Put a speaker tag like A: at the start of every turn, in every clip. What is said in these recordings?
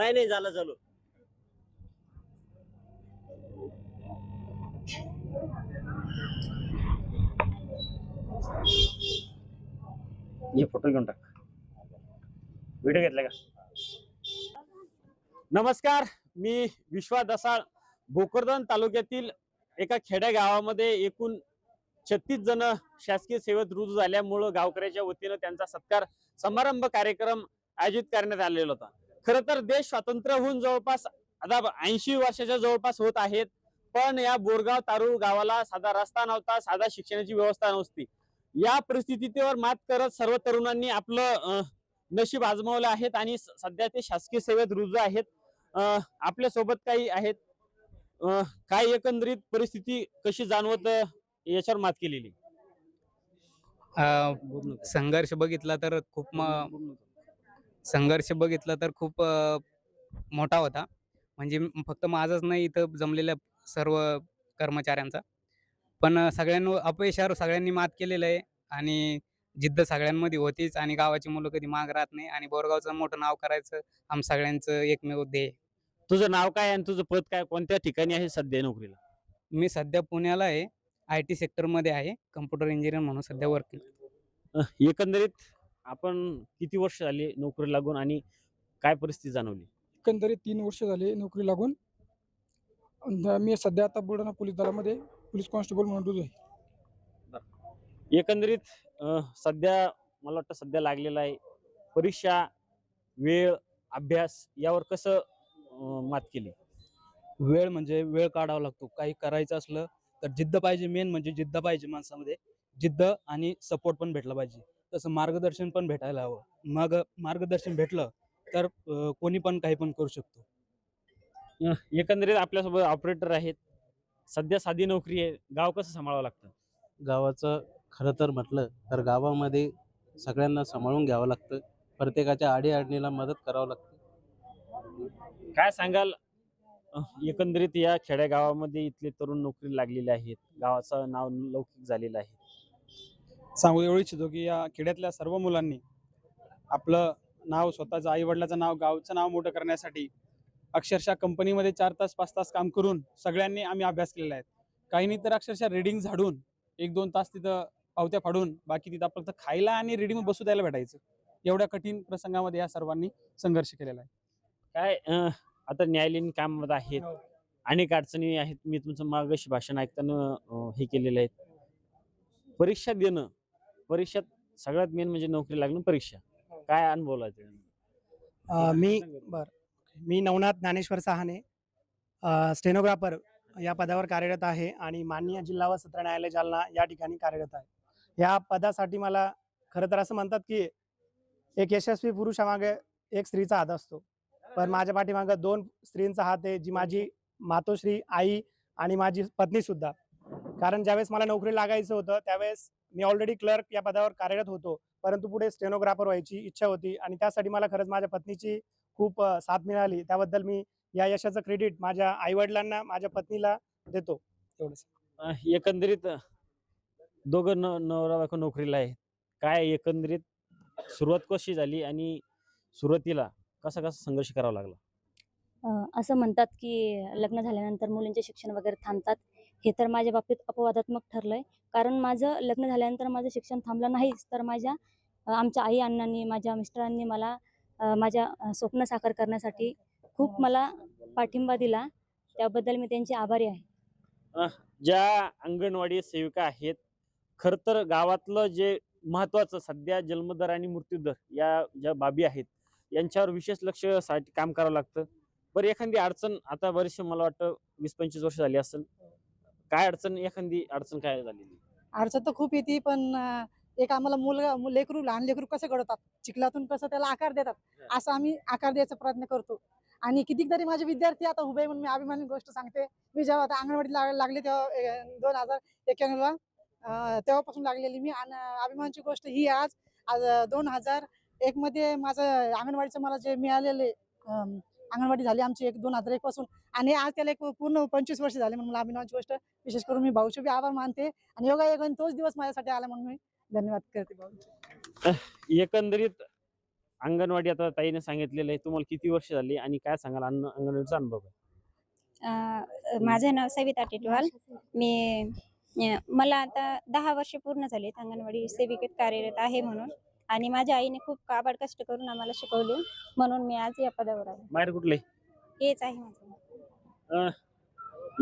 A: काय नाही झालं चालू. ये फोटो घेऊन टाक. व्हिडिओ घेतला का? नमस्कार, मी विश्वा दसाळ. भोकरदन तालुक्यातील एका खेड्या गावामध्ये एकूण 36 जण शासकीय सेवेत रुजू झाल्यामुळं गावकऱ्याच्या वतीनं त्यांचा सत्कार समारंभ कार्यक्रम आयोजित करण्यात आलेला होता. खरं तर देश स्वातंत्र्य होऊन जवळपास आता 80 वर्षाच्या जवळपास होत आहेत, पण या बोरगाव तारूळ गावाला साधा रस्ता नव्हता, साधा शिक्षणाची व्यवस्था नव्हती. या परिस्थितीवर मात करत सर्व तरुणांनी आपलं नशीब आजमावलं आहेत आणि सध्या ते शासकीय सेवेत रुजू आहेत. आपल्या सोबत काही आहेत. काय एकंदरीत परिस्थिती कशी जाणवत याच्यावर मात केलेली?
B: संघर्ष बघितला तर संघर्ष बघितला तर खूप मोठा होता. म्हणजे फक्त माझाच नाही, इथं जमलेल्या सर्व कर्मचाऱ्यांचा. पण सगळ्यांवर अपयशावर सगळ्यांनी मात केलेलं आहे आणि जिद्द सगळ्यांमध्ये होतीच आणि गावाची मुलं कधी माग राहत नाही आणि बोरगावचं मोठं नाव करायचं सगळ्यांचं एकमेव ध्येय.
A: तुझं नाव काय आणि तुझं पद काय, कोणत्या ठिकाणी आहे सध्या नोकरीला?
B: मी सध्या पुण्याला आहे, IT सेक्टरमध्ये आहे, कम्प्युटर इंजिनियर म्हणून सध्या वर्किंग.
A: एकंदरीत आपण किती वर्ष झाली नोकरी लागून आणि काय परिस्थिती जाणवली?
C: एकंदरीत 3 वर्ष झाले नोकरी लागून. मी सध्या आता बुलढाणा पोलीस दलामध्ये पोलीस कॉन्स्टेबल म्हणून रुजू आहे.
A: एकंदरीत सध्या मला वाटतं सध्या लागलेला आहे. परीक्षा, वेळ, अभ्यास यावर कसं मात केली?
D: वेळ म्हणजे वेळ काढावा लागतो. काही करायचं असलं तर जिद्द पाहिजे. मेन म्हणजे जिद्द पाहिजे माणसामध्ये. जिद्द आणि सपोर्ट पण भेटला पाहिजे. तसं मार्गदर्शन पण भेटायला हवं. मग मार्गदर्शन भेटलं तर कोणी पण काही पण करू शकतो.
A: एकंदरीत आपल्यासोबत ऑपरेटर आहेत. सध्या साधी नोकरी आहे. गाव कसं सांभाळावं लागतं?
E: गावाचं खरं तर म्हटलं तर गावामध्ये सगळ्यांना सांभाळून घ्यावं लागतं. प्रत्येकाच्या अडीअडचणीला मदत करावं लागतं.
A: काय सांगाल? एकंदरीत या खेड्या गावामध्ये इथले तरुण नोकरी लागलेले आहेत. गावाचं नाव लौकिक झालेलं आहे.
C: सांगू एवढं इच्छितो की या खेड्यातल्या सर्व मुलांनी आपलं नाव, स्वतःचं आई-वडिलाचं नाव, गावचं नाव मोठं करण्यासाठी अक्षरशः कंपनीमध्ये 4 तास 5 तास काम करून सगळ्यांनी आम्ही अभ्यास केलेला आहे. काहींनी तर अक्षरशः रीडिंग झाडून 1-2 तास तिथं पावत्या फाडून बाकी तिथं फक्त खायला आणि रीडिंग बसू द्यायला भेटायचं. एवढ्या कठीण प्रसंगामध्ये या सर्वांनी संघर्ष केलेला आहे.
A: काय आता न्यायालयीन कामामध्ये आहेत, अनेक अडचणी आहेत. मी तुमचं मागाशी भाषण ऐकताना हे केलेलं आहे. परीक्षा देणं, परीक्षेत सगळ्यात मेन म्हणजे नोकरी लागणं परीक्षा. काय अनुभव आहे ते?
F: मी नवनाथ ज्ञानेश्वर सहाने, स्टेनोग्राफर या पदावर कार्यरत आहे आणि माननीय जिल्हा व सत्र न्यायालय जालना या ठिकाणी कार्यरत आहे. या पदासाठी मला खरं तर असं म्हणतात की एक यशस्वी पुरुषामागे एक स्त्रीचा हात असतो, पण माझ्या पाठीमागं 2 स्त्रींचा हात आहे, जी माझी मातोश्री, आई आणि माझी पत्नीसुद्धा. कारण ज्यावेळेस मला नोकरी लागायचं होतं त्यावेळेस मी ऑलरेडी क्लर्क या पदावर कार्यरत होतो, परंतु पुढे स्टेनोग्राफर व्हायची इच्छा होती आणि त्यासाठी मला खरंच माझ्या पत्नीची खूप साथ मिळाली. त्याबद्दल मी या यशाचं क्रेडिट माझ्या आई-वडिलांना, माझ्या पत्नीला देतो. एवढंच.
A: एकंदरीत दोघं नवरा-बायको नोकरीला आहे. काय एकंदरीत सुरुवात कशी झाली आणि सुरुवातीला कसा संघर्ष करावा लागला?
G: असं म्हणतात की लग्न झाल्यानंतर मुलींचे शिक्षण वगैरे थांबतात. हे तर माझ्या बाबतीत अपवादात्मक ठरलंय. कारण माझं लग्न झाल्यानंतर माझं शिक्षण थांबलं नाहीच, तर आमच्या आई-अण्णांनी, माझ्या मिस्टरांनी मला माझ्या स्वप्न साकार करण्यासाठी खूप मला पाठिंबा दिला. त्याबद्दल मी त्यांची आभारी आहे.
A: ज्या अंगणवाडी सेविका आहेत, खरं तर गावातलं जे महत्वाचं सध्या जन्मदर आणि मृत्यूदर या ज्या बाबी आहेत, यांच्यावर विशेष लक्ष साठी काम करावं लागतं. बरं, एखादी अडचण आता बरेचसे मला वाटतं 20-25 वर्ष झाली असेल. काय अडचण, एखादी अडचण काय झालेली?
H: अडचण तर खूप येते, पण एक आम्हाला लहान लेकरू कसं घडवतात, चिखलातून कसं त्याला आकार देतात, असं आम्ही आकार द्यायचा प्रयत्न करतो. आणि कितीतरी माझे विद्यार्थी आता उभे म्हणून मी अभिमानी गोष्ट सांगते. मी जेव्हा आता अंगणवाडीत लागले तेव्हा 2091ला तेव्हापासून लागलेली मी. आणि अभिमानाची गोष्ट ही आज 2001 मध्ये माझं अंगणवाडीचं मला जे मिळालेले अंगणवाडी झाली आमची 2001 पासून, आणि आज त्याला एक पूर्ण 25 वर्ष झाले. म्हणून मला अभिमानाची गोष्ट, विशेष करून मी भाऊचे बी आभार मानते आणि योगायोगाने तोच दिवस माझ्यासाठी आला म्हणून मी धन्यवाद करते भाऊ.
A: एकंदरीत अंगणवाडी आता ताईने सांगितलेलं आहे, तुम्हाला किती वर्ष झाली आणि काय सांगाल अंगणवाडीचा अनुभव आहे?
I: माझं नाव सविता टिटवाल. मी मला आता 10 वर्ष पूर्ण झालीत अंगणवाडी सेविकेत कार्यरत आहे म्हणून. आणि माझ्या आईने खूप काबाड कष्ट करून आम्हाला शिकवले, म्हणून मी आज या पदावर आहे.
A: माहेर कुठले?
I: हेच आहे माझं.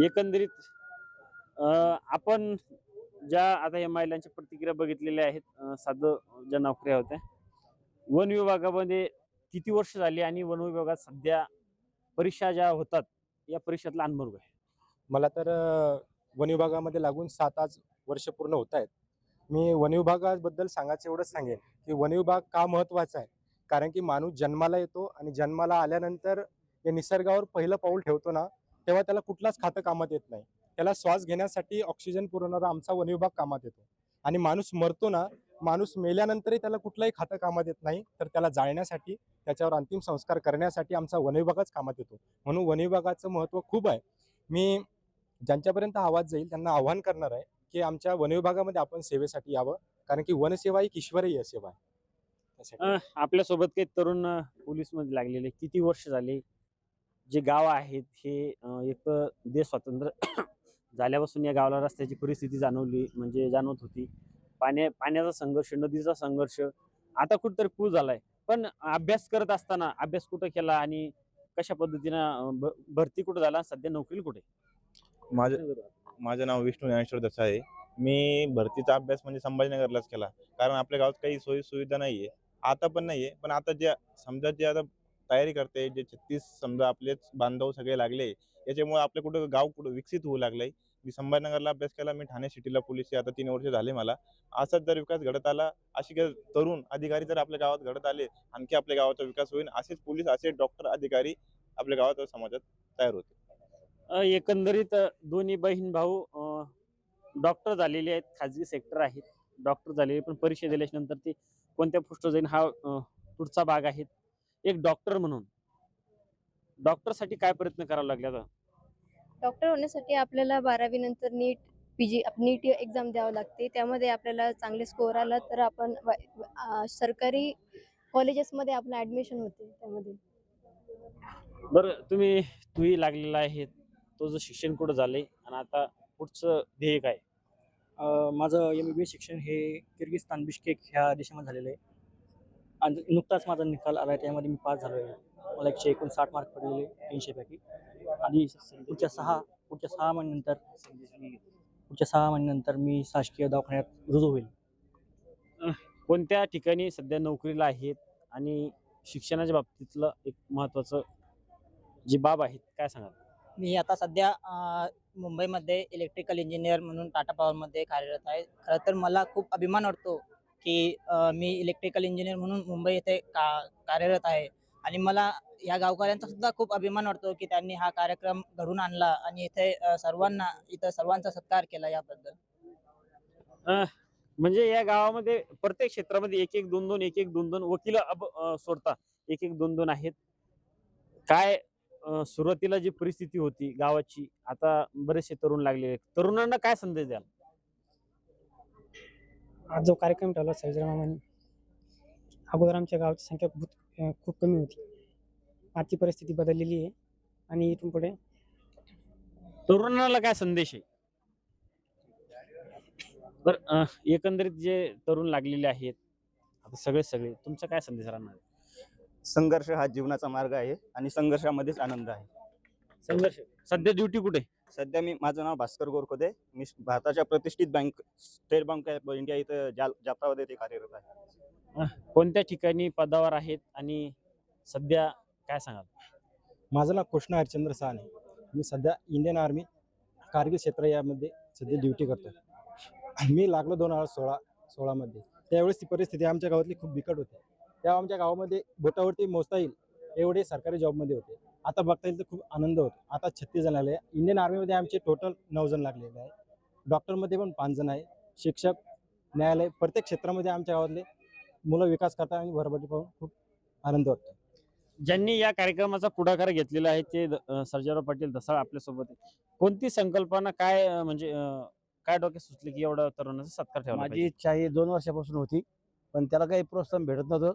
A: एकंदरीत आपण ज्या आता या महिलांच्या प्रतिक्रिया बघितलेल्या आहेत, साधं ज्या नोकऱ्या होत्या वन विभागामध्ये किती वर्ष झाली आणि वन विभागात सध्या परीक्षा ज्या होतात या परीक्षेतला अनुभव आहे?
J: मला तर वन विभागामध्ये लागून 7 वर्ष पूर्ण होत आहेत. मी वन विभागाबद्दल सांगायचं एवढंच सांगेन की वन विभाग का महत्त्वाचा आहे, कारण की माणूस जन्माला येतो आणि जन्माला आल्यानंतर या निसर्गावर पहिलं पाऊल ठेवतो ना, तेव्हा त्याला कुठलाच खातं कामात येत नाही. त्याला श्वास घेण्यासाठी ऑक्सिजन पुरवणारा आमचा वन विभाग कामात येतो. आणि माणूस मरतो ना, माणूस मेल्यानंतरही त्याला कुठलंही खातं कामात येत नाही, तर त्याला जाळण्यासाठी, त्याच्यावर अंतिम संस्कार करण्यासाठी आमचा वन विभागच कामात येतो. म्हणून वन विभागाचं महत्त्व खूप आहे. मी ज्यांच्यापर्यंत आवाज जाईल त्यांना आव्हान करणार आहे की आमच्या वन विभागामध्ये आपण सेवेसाठी यावं, कारण की वनसेवा ही ईश्वरीय सेवा आहे. त्यासाठी
A: आपल्यासोबत काही तरुण पोलीस मध्ये लागलेले किती वर्ष झाले? जे गाव आहेत हे एक तर देश स्वातंत्र्य झाल्यापासून या गावाला रस्त्याची परिस्थिती जाणवत होती. पाण्याचा संघर्ष, नदीचा संघर्ष, आता कुठेतरी पूल झालाय. पण अभ्यास करत असताना अभ्यास कुठं केला आणि कशा पद्धतीनं भरती कुठं झाला, सध्या नोकरीला कुठे?
K: माझं नाव विष्णू ज्ञानेश्वर देसाई आहे. मी भरतीचा अभ्यास म्हणजे संभाजीनगरलाच केला, कारण आपल्या गावात काही सोयी सुविधा नाहीये, आता पण नाहीये. पण आता जे आता तयारी करते, जे 36 समजा आपलेच बांधव सगळे लागले, याच्यामुळे आपलं गाव कुठं विकसित होऊ लागलंय. मी संभाजीनगरला अभ्यास केला, मी ठाणे सिटीला पोलीस आता 3 वर्ष झाले मला. असाच जर विकास घडत आला, अशी तरुण अधिकारी जर आपल्या गावात घडत आले, आणखी आपल्या गावाचा विकास होईल. असेच पोलीस, असे डॉक्टर, अधिकारी आपल्या गावात व समाजात तयार होते.
A: एकंदरीत दोन्ही बहीण भाऊ डॉक्टर झालेले आहेत, खाजगी सेक्टर आहेत, डॉक्टर झालेले, पण परीक्षा दिल्याच्या नंतर ते कोणत्या पोस्ट जाईल हा पुढचा भाग आहे. एक डॉक्टर म्हणून डॉक्टरसाठी काय प्रयत्न करावा लागले आता?
L: डॉक्टर होण्यासाठी आपल्याला 12वी नंतर नीट एक्झाम द्यावं लागते. त्यामध्ये आपल्याला चांगले स्कोअर आला तर आपण सरकारी कॉलेजेसमध्ये आपलं ॲडमिशन होते त्यामध्ये.
A: बरं, तूही लागलेला आहे, तुझं शिक्षण कुठं झालंय आणि आता पुढचं ध्येय काय?
M: माझं MBBS शिक्षण हे किर्गिस्तान बिश्केक ह्या देशामध्ये झालेलं आहे आणि नुकताच माझा निकाल आला आहे, त्यामध्ये मी पास झालो आहे. मला 159 मार्क पडलेले 300 पैकी. आणि पुढच्या सहा महिन्यानंतर मी शासकीय दवाखान्यात रुजू होईल.
A: कोणत्या ठिकाणी सध्या नोकरीला आहेत आणि शिक्षणाच्या बाबतीतलं एक महत्वाचं जी बाब आहेत काय सांगाल?
N: मी आता सध्या मुंबईमध्ये इलेक्ट्रिकल इंजिनियर म्हणून टाटा पॉवरमध्ये कार्यरत आहे. खरं तर मला खूप अभिमान वाटतो की मी इलेक्ट्रिकल इंजिनियर म्हणून मुंबई येथे कार्यरत आहे. आणि मला या गावकऱ्यांचा सुद्धा खूप अभिमान वाटतो की त्यांनी हा कार्यक्रम घडून आणला आणि इथे सर्वांचा सत्कार केला याबद्दल.
A: म्हणजे या गावामध्ये प्रत्येक क्षेत्रामध्ये एक एक दोन दोन वकील सोडता एक दोन आहेत. काय सुरुवातीला जी परिस्थिती होती गावाची, आता बरेचसे तरुण लागले, तरुणांना काय संदेश द्याल?
F: आज जो कार्यक्रम ठेवला सर्जरामांनी, अगोदर आमच्या गावाची संख्या खूप कमी होती. आजची परिस्थिती बदललेली आहे आणि इथून पुढे
A: तरुणाला काय संदेश आहे? बरं, एकंदरीत जे तरुण लागलेले आहेत आता सगळे तुमचा काय संदेश राहणार?
O: संघर्ष हा जीवनाचा मार्ग आहे आणि संघर्षामध्येच आनंद आहे.
A: संघर्ष. सध्या ड्युटी कुठे?
O: सध्या माझं नाव भास्कर गोरखोदे. मी भारताच्या प्रतिष्ठित bank state bank of India इथं जाफराबाद येथे कार्यरत आहे.
A: कोणत्या ठिकाणी पदावर आहेत आणि सध्या काय सांगाल?
J: माझं नाव कृष्ण हरिश्चंद्र साने. मी सध्या इंडियन आर्मी कारगिल क्षेत्र यामध्ये सध्या ड्युटी करतो. मी लागलो 2016 मध्ये. त्यावेळेस ती परिस्थिती आमच्या गावातली खूप बिकट होती. तेव्हा आमच्या गावामध्ये बोटावरती मोजता येईल एवढे सरकारी जॉबमध्ये होते. आता बघता येईल तर खूप आनंद होतो. आता 36 जण आले. इंडियन आर्मीमध्ये आमचे टोटल 9 जण लागलेले आहे. डॉक्टरमध्ये पण 5 जण आहे. शिक्षक, न्यायालय, प्रत्येक क्षेत्रामध्ये आमच्या गावातले मुलं विकास करतात आणि भरभराटी पाहून खूप आनंद वाटतो.
A: ज्यांनी या कार्यक्रमाचा पुढाकार घेतलेला आहे ते सर्जेराव पाटील धसाळ आपल्यासोबत आहे. कोणती संकल्पना काय म्हणजे काय डोक्यात सुचली की एवढा तरुणाचा सत्कार ठेवला?
P: माझी इच्छा ही 2 वर्षापासून होती, पण त्याला काही प्रोत्साहन भेटत नव्हतं.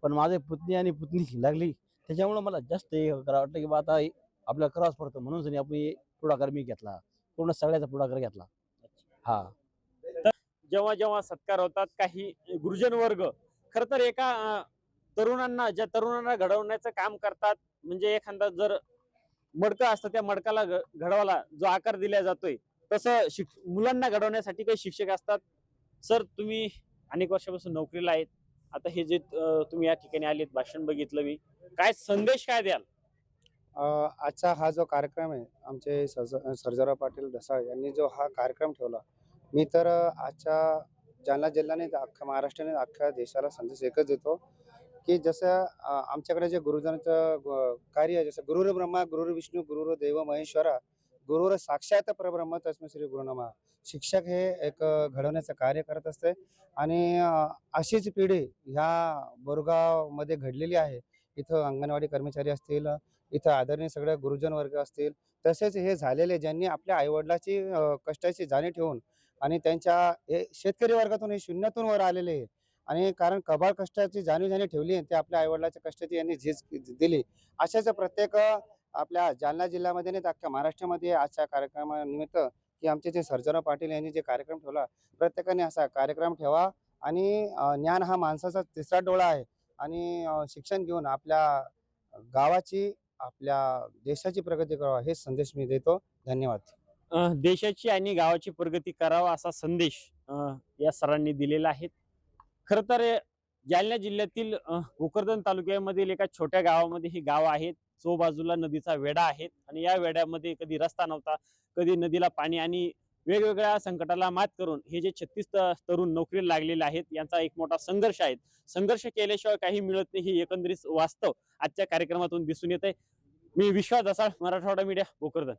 P: पण माझे पुतणी आणि पुतणी लागली त्याच्यामुळं मला जास्त हे करावं वाटलं की बा आता आपल्याला करावंच पडतं, म्हणून जरी आपण हे पुढाकार मी घेतला, पूर्ण सगळ्याचा पुढाकार घेतला. हा.
A: जेव्हा जेव्हा सत्कार होतात काही गुरुजन वर्ग खर तर एका ज्या तरुणांना घडवण्याचं काम करतात, म्हणजे एखादा जर मडकं असतं त्या मडकाला घडवायला जो आकार दिला जातोय तसं मुलांना घडवण्यासाठी काही शिक्षक असतात. सर, तुम्ही अनेक वर्षापासून नोकरीला आहेत, आता हे जे तुम्ही या ठिकाणी आलेत, भाषण बघितलं मी, काय संदेश काय द्याल?
Q: आजचा हा जो कार्यक्रम आहे, आमचे सर्जेराव पाटील ढसाळ यांनी जो हा कार्यक्रम ठेवला, मी तर आजच्या जालना जिल्ह्याने अख्ख्या महाराष्ट्राने अख्ख्या देशाला संदेश एकच देतो की जसं आमच्याकडे जे गुरुजनांचं कार्य आहे, जसं गुरुर ब्रह्मा गुरुर विष्णू गुरुर देव महेश्वरा गुरुर साक्षात परब्रह्म तस्मै श्री गुरुनामा. शिक्षक हे एक घडवण्याचं कार्य करत असते आणि अशीच पिढी ह्या बोरगावमध्ये घडलेली आहे. इथं अंगणवाडी कर्मचारी असतील, इथं आदरणीय सगळे गुरुजन वर्ग असतील, तसेच हे झालेले ज्यांनी आपल्या आईवडिलाची कष्टाची जाणीव ठेवून आणि त्यांच्या हे शेतकरी वर्गातून हे शून्यातून वर आलेले आहे आणि कारण कबाड कष्टाची जाणीव ज्यांनी ठेवली आहे ते आपल्या आईवडिलाच्या कष्टाची यांनी झीज दिली. अशाच प्रत्येक आपल्या जालना जिल्ह्यामध्ये नाही तर अख्ख्या महाराष्ट्रामध्ये आजच्या कार्यक्रमानिमित्त की आमचे जे सर्जेराव पाटील यांनी जे कार्यक्रम ठेवला, प्रत्येकाने असा कार्यक्रम ठेवा आणि ज्ञान हा माणसाचा तिसरा डोळा आहे आणि शिक्षण घेऊन आपल्या गावाची आपल्या देशाची प्रगती करावा हे संदेश मी देतो. धन्यवाद.
A: देशाची आणि गावाची प्रगती करावा असा संदेश या सरांनी दिलेला आहे. खर तर जालना जिल्ह्यातील भोकरदन तालुक्यामधील एका छोट्या गावामध्ये ही गाव आहेत, जो बाजूला नदीचा वेढा आहे आणि या वेढ्यामध्ये कधी रस्ता नव्हता, कधी नदीला पाणी आणि वेगवेगळ्या संकटाला मात करून हे जे 36 तरुण नोकरीला लागलेले आहेत यांचा एक मोठा संघर्ष आहे. संघर्ष केल्याशिवाय काही मिळत नाही हे एकंदरीत वास्तव आजच्या कार्यक्रमातून दिसून येत आहे. मी विश्वास ढसाळ, मराठवाडा मीडिया, भोकरदन.